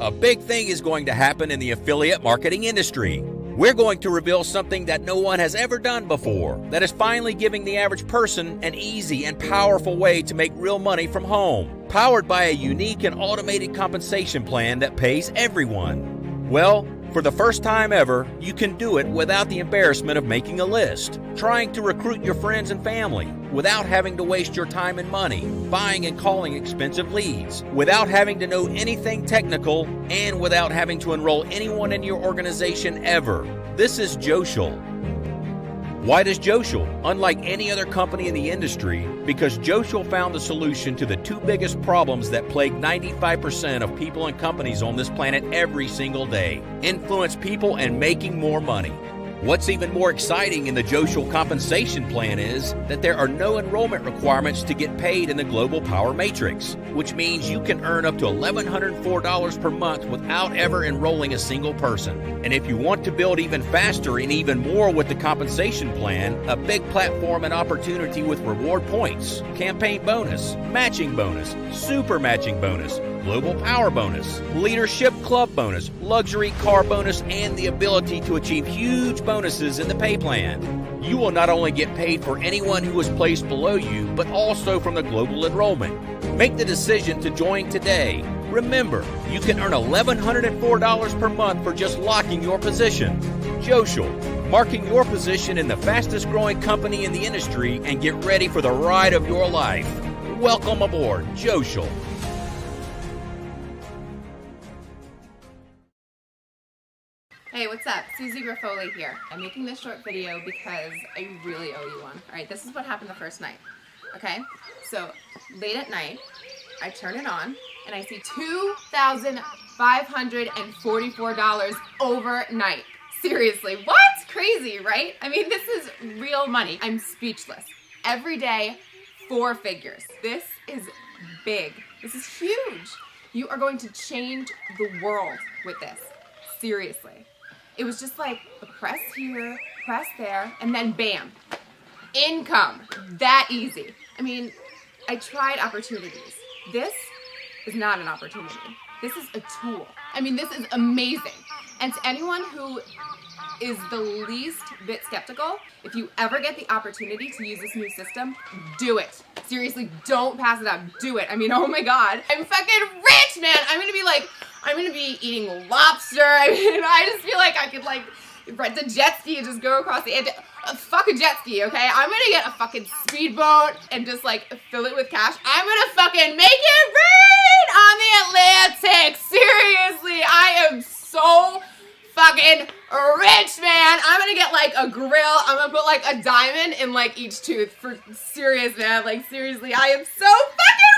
A big thing is going to happen in the affiliate marketing industry. We're going to reveal something that no one has ever done before, that is finally giving the average person an easy and powerful way to make real money from home, powered by a unique and automated compensation plan that pays everyone. Well, for the first time ever, you can do it without the embarrassment of making a list, trying to recruit your friends and family, without having to waste your time and money, buying and calling expensive leads, without having to know anything technical, and without having to enroll anyone in your organization ever. This is Jocial. Why does Jocial? Unlike any other company in the industry, because Jocial found the solution to the two biggest problems that plague 95% of people and companies on this planet every single day: influence people and making more money. What's even more exciting in the Jocial compensation plan is that there are no enrollment requirements to get paid in the Global Power Matrix, which means you can earn up to $1,104 per month without ever enrolling a single person. And if you want to build even faster and even more with the compensation plan, a big platform and opportunity with reward points, campaign bonus, matching bonus, super matching bonus, global power bonus, leadership club bonus, luxury car bonus, and the ability to achieve huge bonuses in the pay plan. You will not only get paid for anyone who is placed below you, but also from the global enrollment. Make the decision to join today. Remember, you can earn $1,104 per month for just locking your position. Jocial, marking your position in the fastest growing company in the industry, and get ready for the ride of your life. Welcome aboard Jocial. Hey, what's up? Susie Griffoli here. I'm making this short video because I really owe you one. Alright, this is what happened the first night. Okay? So, late at night, I turn it on, and I see $2,544 overnight. Seriously, what? Crazy, right? I mean, this is real money. I'm speechless. Every day, 4 figures. This is big. This is huge. You are going to change the world with this. Seriously. It was just like a press here, press there, and then bam, income. That easy. I mean, I tried opportunities. This is not an opportunity. This is a tool. I mean, this is amazing. And to anyone who is the least bit skeptical, if you ever get the opportunity to use this new system, do it. Seriously, don't pass it up. Do it. I mean, oh my God. I'm fucking rich, man. I'm gonna be eating lobster. I mean, I just feel like I could like rent a jet ski and just go across the Atlantic. Fuck a jet ski, okay? I'm gonna get a fucking speedboat and just like fill it with cash. I'm gonna fucking make it rain on the Atlantic. Seriously, I am so fucking rich, man. I'm gonna get like a grill. I'm gonna put like a diamond in like each tooth. For serious, man. Like seriously, I am so fucking